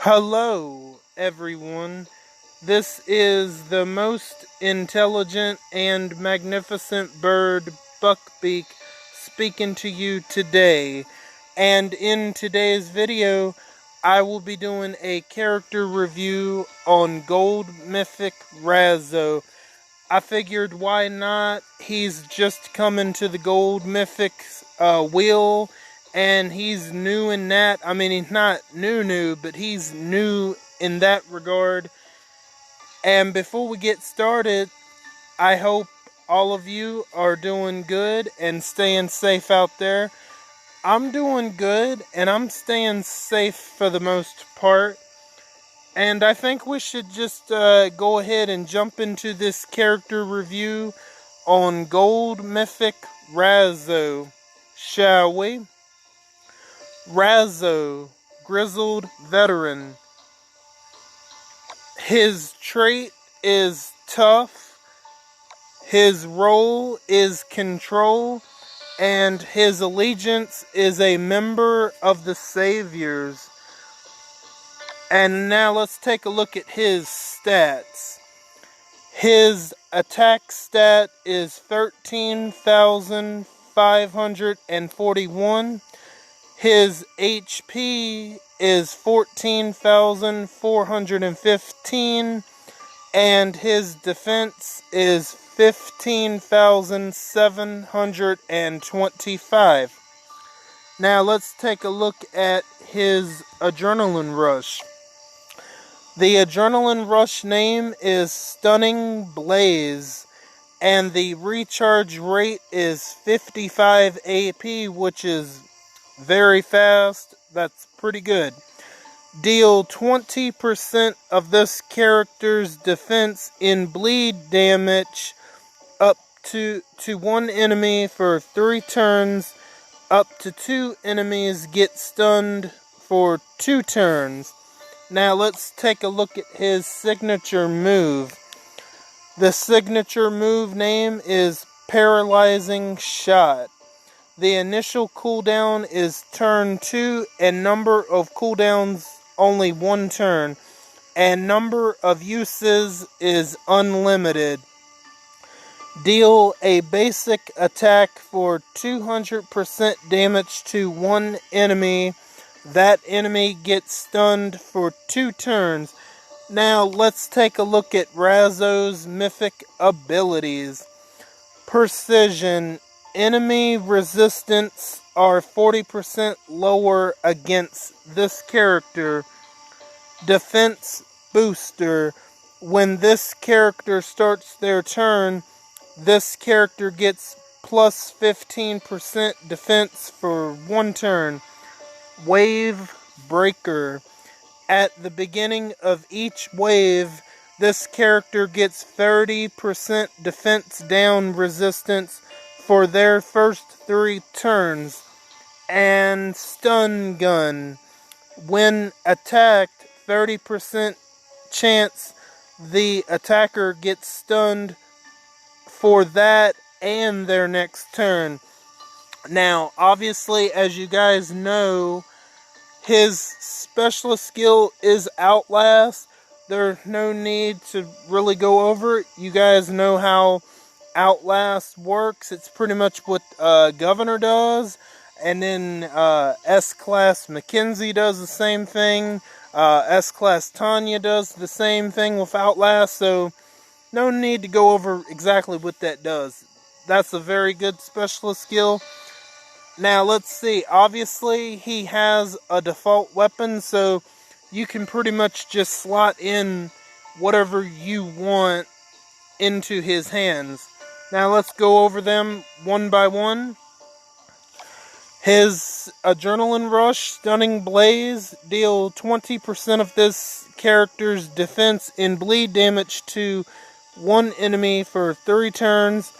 Hello, everyone. This is the most intelligent and magnificent bird, Buckbeak, speaking to you today. And in today's video, I will be doing a character review on Gold Mythic Raso. I figured why not? He's just coming to the Gold Mythic wheel, and he's new in that. I mean, he's not new, but he's new in that regard. And before we get started, I hope all of you are doing good and staying safe out there. I'm doing good, and I'm staying safe for the most part. And I think we should just go ahead and jump into this character review on Gold Mythic Raso, shall we? Raso, grizzled veteran. His trait is tough, his role is control, and his allegiance is a member of the Saviors. And now let's take a look at his stats. His attack stat is 13,541. His HP is 14,415. And his defense is 15,725. Now let's take a look at his adrenaline rush. The adrenaline rush name is Stunning Blaze, and the recharge rate is 55 AP, which is very fast. That's pretty good. Deal 20% of this character's defense in bleed damage up to one enemy for 3 turns. Up to 2 enemies get stunned for 2 turns. Now let's take a look at his signature move. The signature move name is Paralyzing Shot. The initial cooldown is turn 2, and number of cooldowns only 1 turn, and number of uses is unlimited. Deal a basic attack for 200% damage to one enemy. That enemy gets stunned for 2 turns. Now let's take a look at Raso's mythic abilities. Precision. Enemy resistance are 40% lower against this character. Defense booster. When this character starts their turn, this character gets plus 15% defense for 1 turn. Wave breaker. At the beginning of each wave, this character gets 30% defense down resistance for their first 3 turns. And stun gun. When attacked, 30% chance the attacker gets stunned for that and their next turn. Now, obviously, as you guys know, his specialist skill is Outlast. There's no need to really go over it. You guys know how Outlast works. It's pretty much what Governor does. And then S-Class Mackenzie does the same thing. S-Class Tanya does the same thing with Outlast. So, no need to go over exactly what that does. That's a very good specialist skill. Now, let's see. Obviously, he has a default weapon, so you can pretty much just slot in whatever you want into his hands. Now, let's go over them one by one. His Adrenaline Rush, Stunning Blaze, deal 20% of this character's defense in bleed damage to 1 enemy for 3 turns.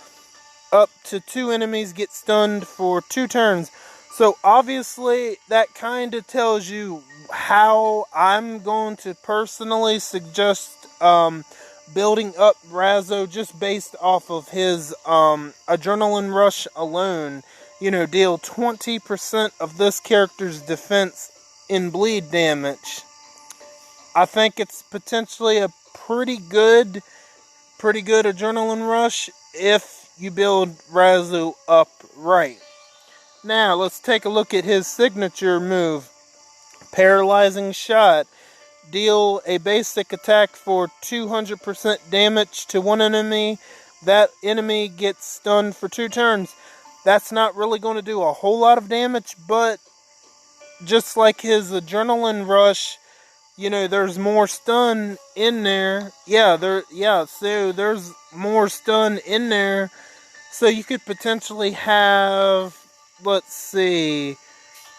Up to 2 enemies get stunned for 2 turns. So obviously that kind of tells you how I'm going to personally suggest building up Raso just based off of his Adrenaline Rush alone. You know, deal 20% of this character's defense in bleed damage. I think it's potentially a pretty good adrenaline rush if you build Raso up right. Now, let's take a look at his signature move. Paralyzing Shot. Deal a basic attack for 200% damage to one enemy. That enemy gets stunned for 2 turns. That's not really going to do a whole lot of damage, but just like his Adrenaline Rush, there's more stun in there. So there's more stun in there. So you could potentially have, let's see,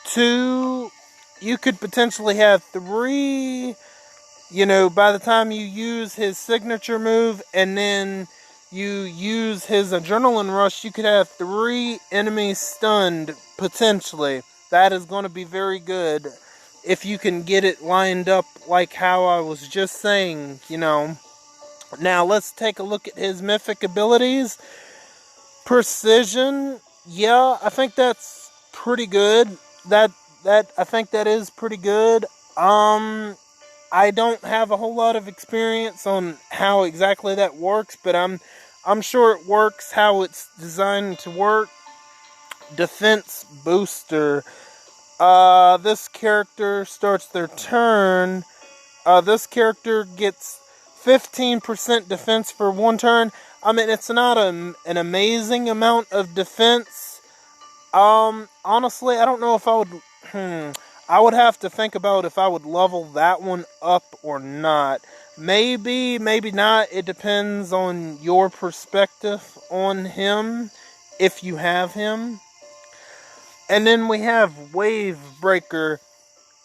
2, you could potentially have 3, by the time you use his signature move and then you use his Adrenaline Rush, you could have 3 enemies stunned, potentially. That is going to be very good if you can get it lined up like how I was just saying, Now, let's take a look at his mythic abilities. Precision, yeah, I think that's pretty good. I think that is pretty good. I don't have a whole lot of experience on how exactly that works, but I'm sure it works how it's designed to work. Defense booster. This character starts their turn. This character gets 15% defense for 1 turn. I mean, it's not an amazing amount of defense. Honestly, I don't know if I would... I would have to think about if I would level that one up or not. Maybe, maybe not. It depends on your perspective on him, if you have him. And then we have Wave Breaker.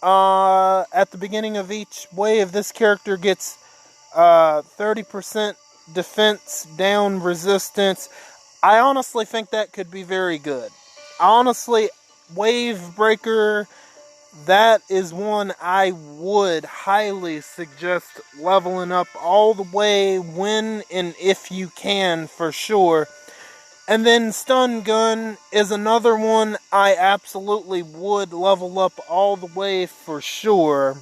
At the beginning of each wave, this character gets 30% defense down resistance. I honestly think that could be very good. Honestly, Wave Breaker, that is one I would highly suggest leveling up all the way when and if you can, for sure. And then Stun Gun is another one I absolutely would level up all the way for sure.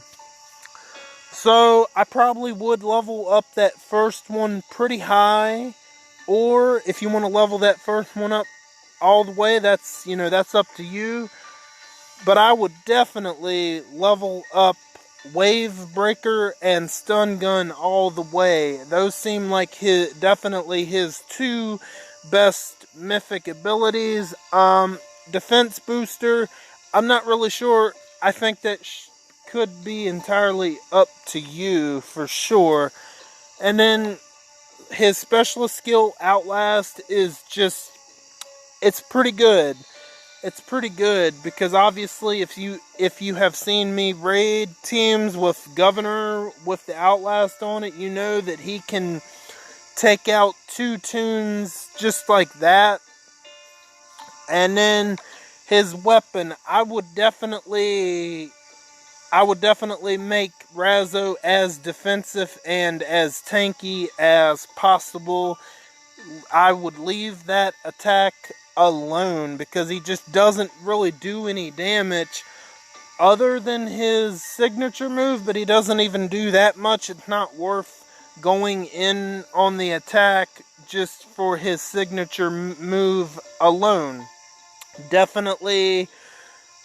So I probably would level up that first one pretty high. Or if you want to level that first one up all the way, that's up to you. But I would definitely level up Wave Breaker and Stun Gun all the way. Those seem like definitely his 2 best mythic abilities. Defense Booster, I'm not really sure. I think that could be entirely up to you for sure. And then his specialist skill, Outlast, is just, it's pretty good. It's pretty good because obviously if you have seen me raid teams with Governor with the Outlast on it, you know that he can take out 2 tunes just like that. And then his weapon, I would definitely make Raso as defensive and as tanky as possible. I would leave that attack alone because he just doesn't really do any damage other than his signature move, but he doesn't even do that much. It's not worth going in on the attack just for his signature move alone. Definitely,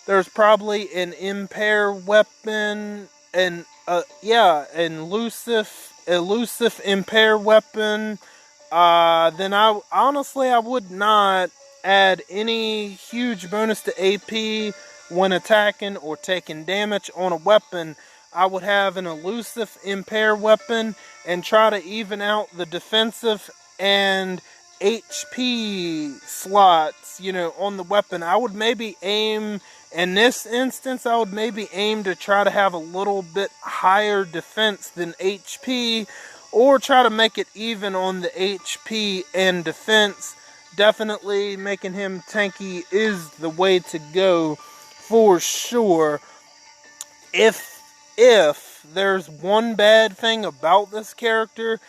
there's probably an impair weapon and elusive impair weapon. Then I would not add any huge bonus to AP when attacking or taking damage on a weapon. I would have an elusive impair weapon and try to even out the defensive and HP slots, on the weapon. I would maybe aim, in this instance, I would maybe aim to try to have a little bit higher defense than HP, or try to make it even on the HP and defense. Definitely making him tanky is the way to go for sure. If there's one bad thing about this character,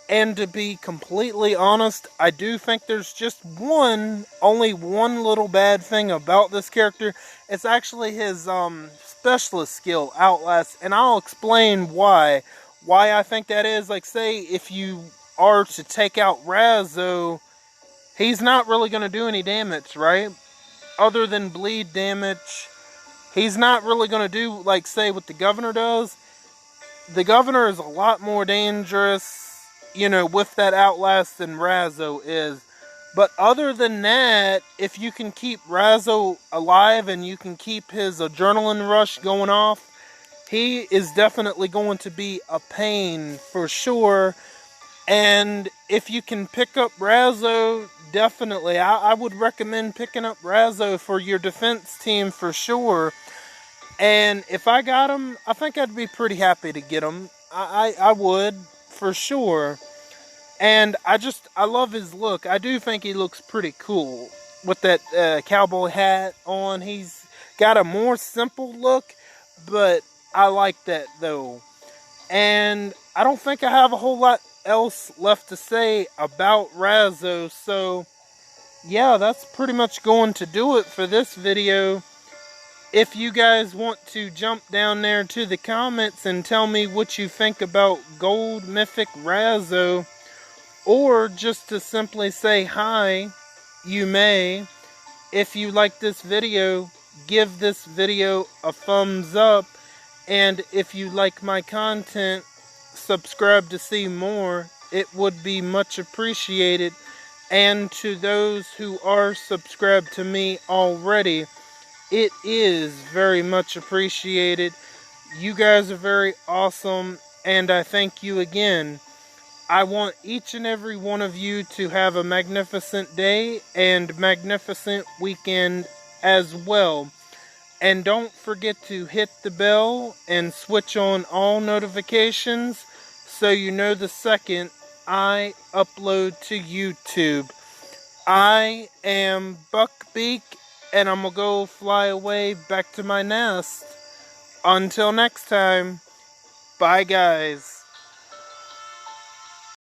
and to be completely honest, I do think there's just only one little bad thing about this character. It's actually his specialist skill outlasts, and I'll explain why. Why I think that is. Like, say, if you are to take out Raso, he's not really going to do any damage, right? Other than bleed damage, he's not really going to do, like, say, what the Governor does. The Governor is a lot more dangerous, you know, with that outlast than Raso is. But other than that, if you can keep Raso alive and you can keep his adrenaline rush going off, he is definitely going to be a pain for sure. And if you can pick up Raso, definitely, I would recommend picking up Raso for your defense team for sure. And if I got him, I think I'd be pretty happy to get him. I would, for sure. And I love his look. I do think he looks pretty cool with that cowboy hat on. He's got a more simple look, but I like that though. And I don't think I have a whole lot else left to say about Raso. So yeah, that's pretty much going to do it for this video. If you guys want to jump down there to the comments and tell me what you think about Gold Mythic Raso, or just to simply say hi, you may. If you like this video, give this video a thumbs up. And if you like my content, subscribe to see more. It would be much appreciated. And to those who are subscribed to me already, it is very much appreciated. You guys are very awesome, and I thank you again. I want each and every one of you to have a magnificent day and magnificent weekend as well. And don't forget to hit the bell and switch on all notifications so you know the second I upload to YouTube. I am Buckbeak, and I'm going to go fly away back to my nest. Until next time, bye guys.